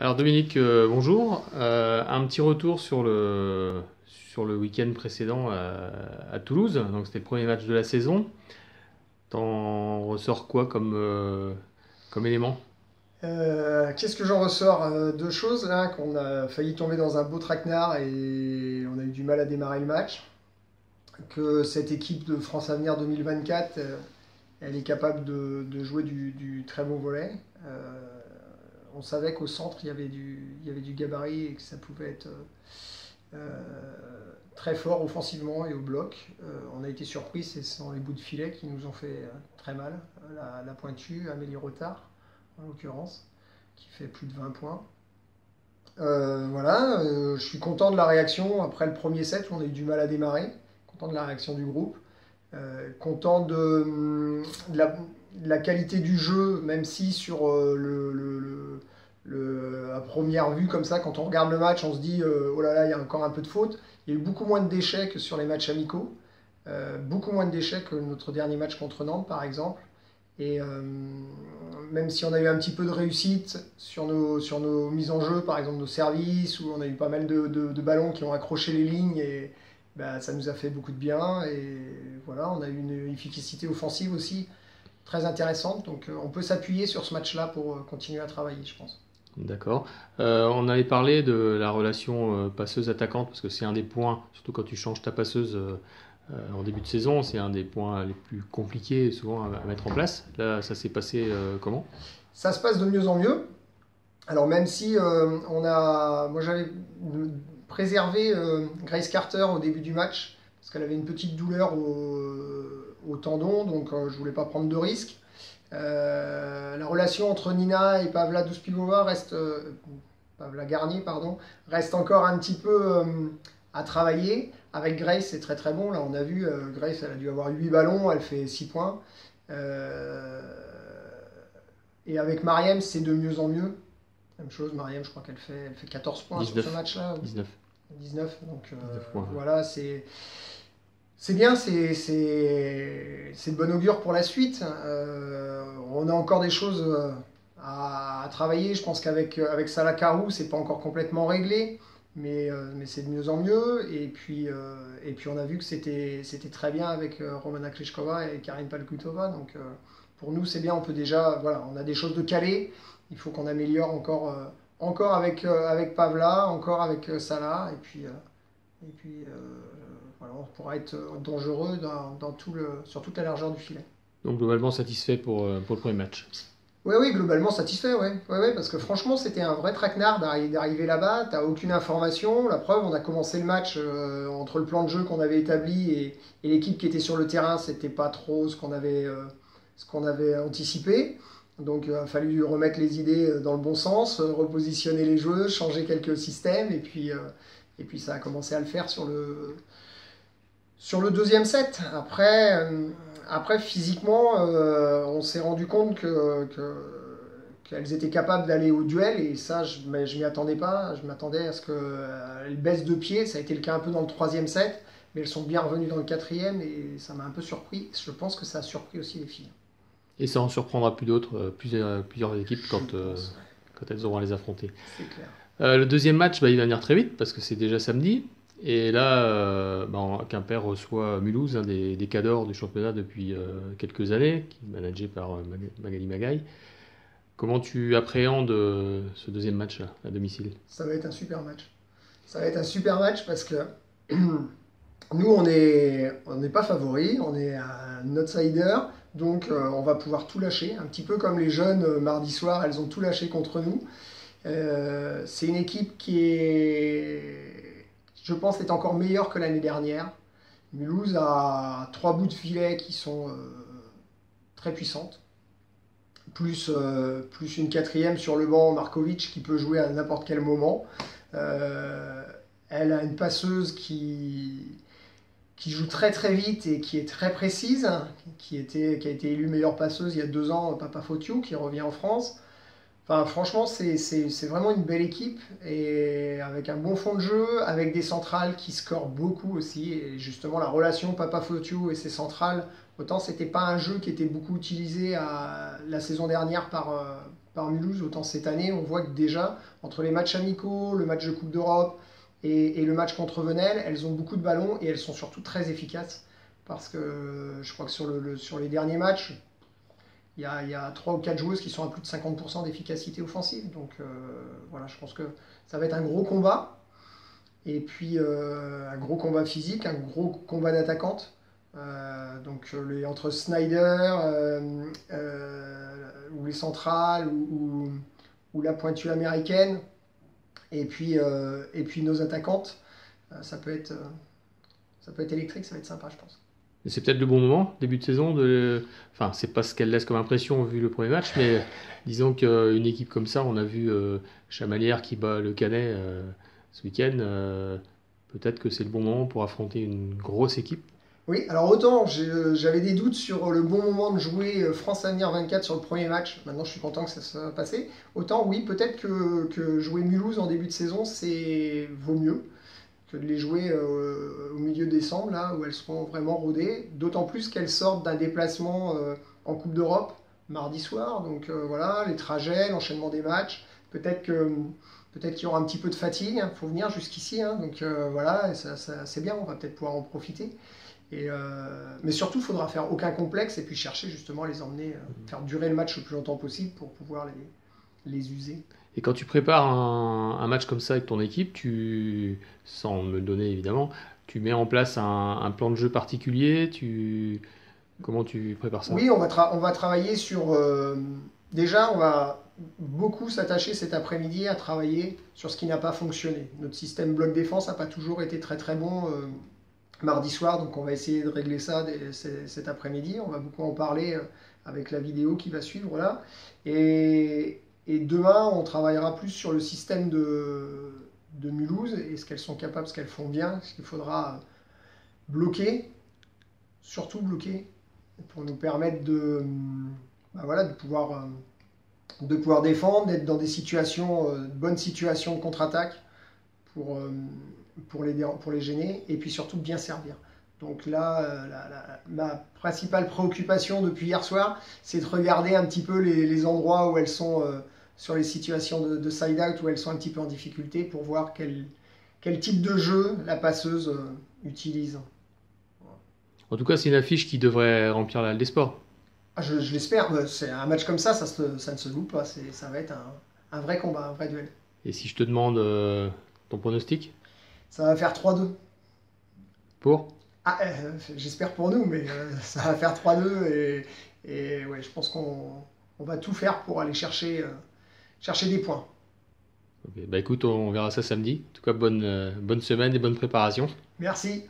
Alors Dominique, bonjour. Un petit retour sur le week-end précédent à Toulouse. Donc c'était le premier match de la saison. T'en ressors quoi comme élément? Qu'est-ce que j'en ressors? Deux choses là, qu'on a failli tomber dans un beau traquenard et on a eu du mal à démarrer le match. Que cette équipe de France Avenir 2024, elle est capable de jouer du très bon volley. On savait qu'au centre il y avait du gabarit et que ça pouvait être très fort offensivement et au bloc. On a été surpris, c'est dans les bouts de filet qui nous ont fait très mal. La pointue, Amélie Rotard en l'occurrence, qui fait plus de 20 points. Voilà, je suis content de la réaction après le premier set où on a eu du mal à démarrer. Content de la réaction du groupe. Content de la qualité du jeu, même si sur à première vue, comme ça, quand on regarde le match, on se dit oh là là, il y a encore un peu de faute. Il y a eu beaucoup moins de déchets que sur les matchs amicaux. Beaucoup moins de déchets que notre dernier match contre Nantes, par exemple. Et même si on a eu un petit peu de réussite sur nos mises en jeu, par exemple nos services, où on a eu pas mal de ballons qui ont accroché les lignes, et bah, ça nous a fait beaucoup de bien. Et voilà, on a eu une efficacité offensive aussi très intéressante. Donc on peut s'appuyer sur ce match-là pour continuer à travailler, je pense. D'accord. On avait parlé de la relation passeuse-attaquante parce que c'est un des points, surtout quand tu changes ta passeuse en début de saison, c'est un des points les plus compliqués souvent à mettre en place. Là, ça s'est passé comment? Ça se passe de mieux en mieux. Alors même si moi j'avais préservé Grace Carter au début du match parce qu'elle avait une petite douleur au tendon, donc je voulais pas prendre de risques. La relation entre Nina et Pavla Douspivova Pavla Garnier, pardon, reste encore un petit peu à travailler. Avec Grace, c'est très très bon. Là, on a vu, Grace, elle a dû avoir 8 ballons, elle fait 6 points. Euh, et avec Mariem, c'est de mieux en mieux. Même chose, Mariem, je crois qu'elle fait 14 points sur ce 19. match-là. 19. 19. Donc 19 points. voilà, c'est bien, c'est de bon augure pour la suite. On a encore des choses à travailler. Je pense avec Salah Karou, c'est pas encore complètement réglé, mais c'est de mieux en mieux. Et puis on a vu que c'était très bien avec Romana Krejcikova et Karine Palkutova. Donc pour nous, c'est bien. On peut déjà, voilà, on a des choses de calé. Il faut qu'on améliore encore avec Pavla, encore avec Salah, et puis voilà, on pourra être dangereux sur toute la largeur du filet. Donc globalement satisfait pour le premier match. Oui, oui, globalement satisfait, ouais. Ouais, ouais, parce que franchement, c'était un vrai traquenard d'arriver là-bas. T'as aucune information. La preuve, on a commencé le match entre le plan de jeu qu'on avait établi et l'équipe qui était sur le terrain, c'était pas trop ce qu'on avait anticipé. Donc, il a fallu remettre les idées dans le bon sens, repositionner les jeux, changer quelques systèmes, et puis ça a commencé à le faire sur le deuxième set. Après physiquement, on s'est rendu compte qu'elles étaient capables d'aller au duel, et ça, mais je m'y attendais pas. Je m'attendais à ce qu'elles baissent de pied. Ça a été le cas un peu dans le troisième set, mais elles sont bien revenues dans le quatrième, et ça m'a un peu surpris. Je pense que ça a surpris aussi les filles. Et ça en surprendra plus d'autres, plusieurs équipes Je pense, ouais. quand elles auront à les affronter. C'est clair. Le deuxième match, bah, il va venir très vite parce que c'est déjà samedi. Et là, Quimper reçoit Mulhouse, un des cadors du championnat depuis quelques années, qui est managé par Magali Magaille. Comment tu appréhendes ce deuxième match-là, à domicile? Ça va être un super match. Ça va être un super match parce que nous, on n'est pas favoris, on est un outsider, donc on va pouvoir tout lâcher, un petit peu comme les jeunes mardi soir, elles ont tout lâché contre nous. C'est une équipe qui je pense, est encore meilleure que l'année dernière. Mulhouse a 3 bouts de filet qui sont très puissantes, plus une quatrième sur le banc, Markovic, qui peut jouer à n'importe quel moment. Euh, Elle a une passeuse qui joue très très vite et qui est très précise, qui a été élue meilleure passeuse il y a 2 ans, Papa Fotiou, qui revient en France. Enfin, franchement, c'est vraiment une belle équipe, et avec un bon fond de jeu, avec des centrales qui scorent beaucoup aussi. Et justement, la relation Papa Fotiou et ses centrales, autant c'était pas un jeu qui était beaucoup utilisé la saison dernière par par Mulhouse, autant cette année, on voit que déjà, entre les matchs amicaux, le match de Coupe d'Europe et le match contre Venelle, elles ont beaucoup de ballons et elles sont surtout très efficaces. Parce que je crois que sur les derniers matchs, il y a 3 ou 4 joueuses qui sont à plus de 50% d'efficacité offensive. Donc voilà, je pense que ça va être un gros combat. Et puis un gros combat physique, un gros combat d'attaquante. Entre Snyder, ou les centrales, ou la pointue américaine, et puis nos attaquantes, ça peut être électrique, ça va être sympa, je pense. Et c'est peut-être le bon moment, début de saison. Enfin, c'est pas ce qu'elle laisse comme impression vu le premier match, mais disons qu'une équipe comme ça, on a vu Chamalières qui bat le Canet ce week-end. Peut-être que c'est le bon moment pour affronter une grosse équipe. Oui, alors autant j'avais des doutes sur le bon moment de jouer France Avenir 24 sur le premier match, maintenant je suis content que ça soit passé, autant oui, peut-être que jouer Mulhouse en début de saison, vaut mieux que de les jouer au milieu décembre, là où elles seront vraiment rodées, d'autant plus qu'elles sortent d'un déplacement en Coupe d'Europe mardi soir, donc voilà, les trajets, l'enchaînement des matchs, peut-être qu'il y aura un petit peu de fatigue, il faut venir jusqu'ici, hein, donc voilà, c'est bien, on va peut-être pouvoir en profiter. Mais surtout, il ne faudra faire aucun complexe et puis chercher justement à les emmener, faire durer le match le plus longtemps possible pour pouvoir les user. Et quand tu prépares un match comme ça avec ton équipe, sans me le donner évidemment, tu mets en place un plan de jeu particulier. Comment tu prépares ça? Oui, on va travailler sur... déjà, on va beaucoup s'attacher cet après-midi à travailler sur ce qui n'a pas fonctionné. Notre système bloc défense n'a pas toujours été très très bon mardi soir, donc on va essayer de régler ça cet après-midi. On va beaucoup en parler avec la vidéo qui va suivre là. Et demain, on travaillera plus sur le système de Mulhouse et ce qu'elles sont capables, ce qu'elles font bien, ce qu'il faudra bloquer, surtout bloquer, pour nous permettre de pouvoir défendre, d'être dans des situations, de bonnes situations de contre-attaque pour les gêner et puis surtout bien servir. Donc là, ma principale préoccupation depuis hier soir, c'est de regarder un petit peu les endroits où elles sont sur les situations de side-out, où elles sont un petit peu en difficulté pour voir quel type de jeu la passeuse utilise. En tout cas, c'est une affiche qui devrait remplir la Halle des Sports. Ah, je l'espère. C'est un match comme ça ne se loupe pas. Ça va être un vrai combat, un vrai duel. Et si je te demande ton pronostic? Ça va faire 3-2. Pour? J'espère pour nous, mais ça va faire 3-2 et ouais, je pense qu'on va tout faire pour aller chercher des points. Okay. Bah écoute, on verra ça samedi. En tout cas, bonne semaine et bonne préparation. Merci.